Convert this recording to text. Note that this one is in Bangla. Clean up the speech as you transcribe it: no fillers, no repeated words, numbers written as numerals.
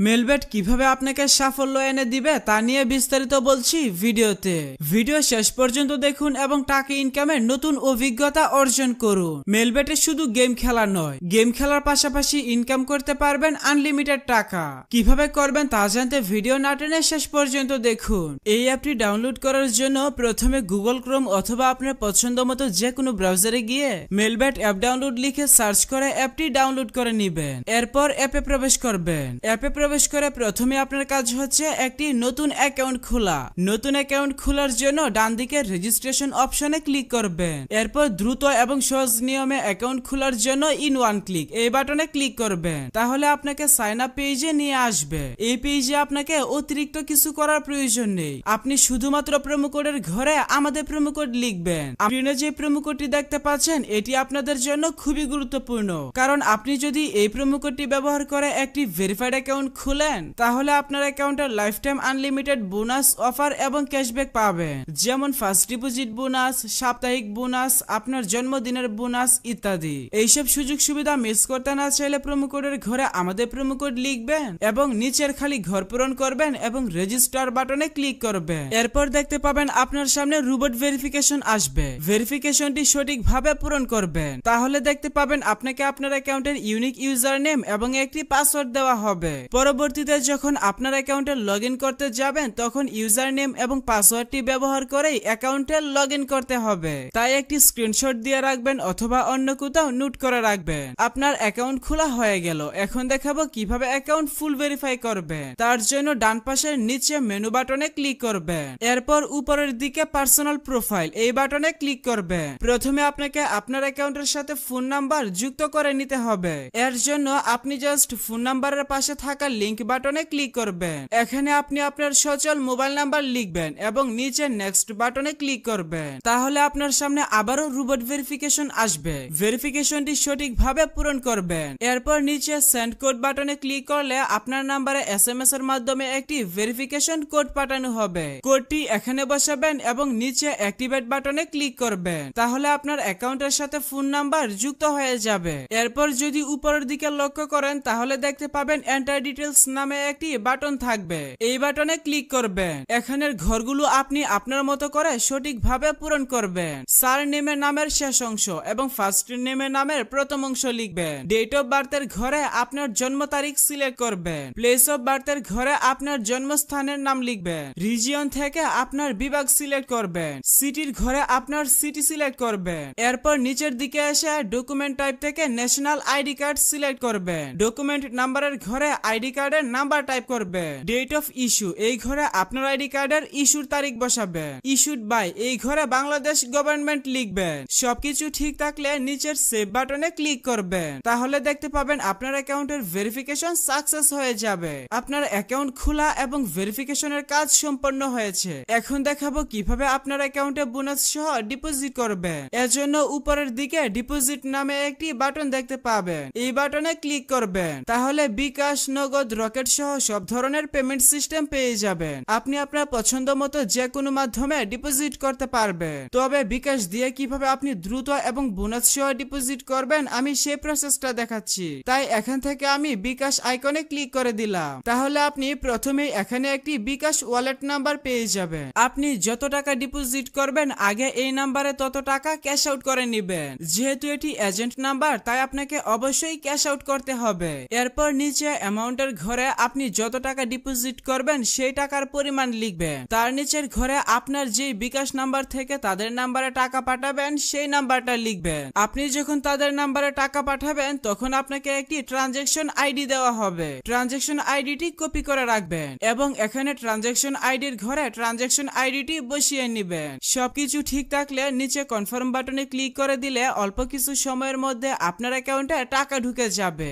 মেলবেট কিভাবে আপনাকে সাফল্য এনে দিবে তা নিয়ে বিস্তারিত বলছি ভিডিওতে। ভিডিও শেষ পর্যন্ত দেখুন এবং টাকা ইনকামের নতুন অভিজ্ঞতা অর্জন করুন। মেলবেটে শুধু গেম খেলা নয়, গেম খেলার পাশাপাশি ইনকাম করতে পারবেন আনলিমিটেড টাকা। কিভাবে করবেন তা জানতে ভিডিও না টেনে শেষ পর্যন্ত দেখুন। এই অ্যাপটি ডাউনলোড করার জন্য প্রথমে গুগল ক্রোম অথবা আপনার পছন্দ মতো যে কোনো ব্রাউজারে গিয়ে মেলবেট অ্যাপ ডাউনলোড লিখে সার্চ করে অ্যাপটি ডাউনলোড করে নেবেন। এরপর অ্যাপে প্রবেশ করবেন। অ্যাপে প্রবেশ করে প্রথমে আপনার কাজ হচ্ছে একটি নতুন অ্যাকাউন্ট খোলা। নতুন অ্যাকাউন্ট খোলার জন্য ডান দিকে রেজিস্ট্রেশন অপশনে ক্লিক করবেন। এরপর দ্রুত এবং সহজ নিয়মে অ্যাকাউন্ট খোলার জন্য ইন ওয়ান ক্লিক এই বাটনে ক্লিক করবেন। তাহলে আপনাকে সাইন আপ পেজে নিয়ে আসবে। এই পেজে আপনাকে অতিরিক্ত কিছু করার প্রয়োজন নেই। আপনি শুধুমাত্র প্রোমো কোডের ঘরে আমাদের প্রোমো কোড লিখবেন। আপনি যে প্রোমো কোডটি দেখতে পাচ্ছেন এটি আপনাদের জন্য খুবই গুরুত্বপূর্ণ, কারণ আপনি যদি এই প্রোমো কোডটি ব্যবহার করে একটি ভেরিফাইড অ্যাকাউন্ট খুলেন তাহলে আপনার অ্যাকাউন্টে life time unlimited bonus offer এবং ক্যাশব্যাক পাবেন, যেমন ফার্স্ট ডিপোজিট বোনাস, সাপ্তাহিক বোনাস, আপনার জন্মদিনের বোনাস ইত্যাদি। এইসব সুযোগ সুবিধা মিস করতে না চাইলে প্রোমো কোডের ঘরে আমাদের প্রোমো কোড লিখবেন এবং নিচের খালি ঘর পূরণ করবেন এবং রেজিস্টার বাটনে ক্লিক করবেন। এরপর দেখতে পাবেন আপনার সামনে রোবট ভেরিফিকেশন আসবে। ভেরিফিকেশনটি সঠিকভাবে পূরণ করবেন, তাহলে দেখতে পাবেন আপনাকে আপনার অ্যাকাউন্টের ইউনিক ইউজার নেম এবং একটি পাসওয়ার্ড দেওয়া হবে। পরবর্তীতে যখন আপনার অ্যাকাউন্টে লগ ইন করতে যাবেন তখন ইউজার নেম এবং পাসওয়ার্ডটি ব্যবহার করেই অ্যাকাউন্টে লগ ইন করতে হবে। তাই একটি স্ক্রিনশট দিয়ে রাখবেন অথবা অন্য কোথাও নোট করে রাখবেন। আপনার অ্যাকাউন্ট খোলা হয়ে গেল। এখন দেখাবো কিভাবে অ্যাকাউন্ট ফুল ভেরিফাই করবেন। তার জন্য ডান পাশের নিচে মেনু বাটনে ক্লিক করবেন। এরপর উপরের দিকে পার্সোনাল প্রোফাইল এই বাটনে ক্লিক করবেন। প্রথমে আপনাকে আপনার অ্যাকাউন্টের সাথে ফোন নাম্বার যুক্ত করে নিতে হবে। এর জন্য আপনি জাস্ট ফোন নাম্বারের পাশে থাকা লিংক বাটনে ক্লিক করবেন। এখানে আপনি আপনার সচল মোবাইল নাম্বার লিখবেন এবং নিচে নেক্সট বাটনে ক্লিক করবেন। তাহলে আপনার সামনে আবারও রোবট ভেরিফিকেশন আসবে। ভেরিফিকেশনটি সঠিকভাবে পূরণ করবেন। এরপর নিচে সেন্ড কোড বাটনে ক্লিক করলে আপনার নাম্বারে এসএমএস এর মাধ্যমে একটি ভেরিফিকেশন কোড পাঠানো হবে। কোডটি এখানে বসাবেন এবং নিচে অ্যাক্টিভেট বাটনে ক্লিক করবেন। তাহলে আপনার অ্যাকাউন্টের সাথে ফোন নাম্বার যুক্ত হয়ে যাবে। এরপর যদি উপরের দিকে লক্ষ্য করেন তাহলে দেখতে পাবেন এন্টার ডিটেইলস নামে একটি বাটন থাকবে। এই বাটনে ক্লিক করবেন। এখানের ঘরগুলো আপনি আপনার মতো করে সঠিকভাবে পূরণ করবেন। সার নেমের নামের শেষ অংশ এবং ফার্স্ট নেমের নামের প্রথম অংশ লিখবেন। ডেট অফ বার্থের ঘরে আপনার জন্ম তারিখ সিলেক্ট করবেন। প্লেস অফ বার্থের ঘরে আপনার জন্মস্থানের নাম লিখবেন। রিজিয়ন থেকে আপনার বিভাগ সিলেক্ট করবেন। সিটির ঘরে আপনার সিটি সিলেক্ট করবেন। এরপর নিচের দিকে এসে ডকুমেন্ট টাইপ থেকে ন্যাশনাল আইডি কার্ড সিলেক্ট করবেন। ডকুমেন্ট নাম্বারের ঘরে আইডি কার্ডের নাম্বার টাইপ করবেন। ডেট অফ ইস্যু এই ঘরে আপনার আইডি কার্ডের ইস্যুর তারিখ বসাবেন। ইস্যুড বাই এই ঘরে বাংলাদেশ গভর্নমেন্ট লিখবেন। সবকিছু ঠিক থাকলে নিচের সেভ বাটনে ক্লিক করবেন। তাহলে দেখতে পাবেন আপনার অ্যাকাউন্টের ভেরিফিকেশন সাকসেস হয়ে যাবে। আপনার অ্যাকাউন্ট খোলা এবং ভেরিফিকেশনের কাজ সম্পন্ন হয়েছে। এখন দেখাবো কিভাবে আপনার অ্যাকাউন্টে বোনাস সহ ডিপোজিট করবেন। এজন্য উপরের দিকে ডিপোজিট নামে একটি বাটন দেখতে পাবেন। এই বাটনে ক্লিক করবেন। তাহলে বিকাশ, নগদ, রকেট সহ সব ধরনের পেমেন্ট সিস্টেম পেয়ে যাবেন। আপনি আপনার পছন্দ মতো যে কোনো মাধ্যমে ডিপোজিট করতে পারবেন। তবে বিকাশ দিয়ে কিভাবে আপনি দ্রুত এবং বোনাস সহ ডিপোজিট করবেন আমি সেই প্রসেসটা দেখাচ্ছি। তাই এখান থেকে আমি বিকাশ আইকনে ক্লিক করে দিলাম। তাহলে আপনি প্রথমে এখানে একটি বিকাশ ওয়ালেট নাম্বার পেয়ে যাবেন। আপনি যত টাকা ডিপোজিট করবেন আগে এই নাম্বারে তত টাকা ক্যাশ আউট করে নেবেন। যেহেতু এটি এজেন্ট নাম্বার তাই আপনাকে অবশ্যই ক্যাশ আউট করতে হবে। এরপর নিচে অ্যামাউন্টের ঘরে আপনি যত টাকা ডিপোজিট করবেন সেই টাকার পরিমাণ লিখবেন। তার নিচের ঘরে আপনার যে বিকাশ নাম্বার থেকে তাদের নাম্বারে টাকা পাঠাবেন সেই নাম্বারটা লিখবেন। আপনি যখন তাদের নাম্বারে টাকা পাঠাবেন তখন আপনাকে একটি ট্রানজাকশন আইডি দেওয়া হবে। ট্রানজাকশন আইডিটি কপি করে রাখবেন এবং এখানে ট্রানজাকশন আইডির ঘরে ট্রানজাকশন আইডিটি বসিয়ে নেবেন। সবকিছু ঠিক থাকলে নিচে কনফার্ম বাটনে ক্লিক করে দিলে অল্প কিছু সময়ের মধ্যে আপনার অ্যাকাউন্টে টাকা ঢুকে যাবে।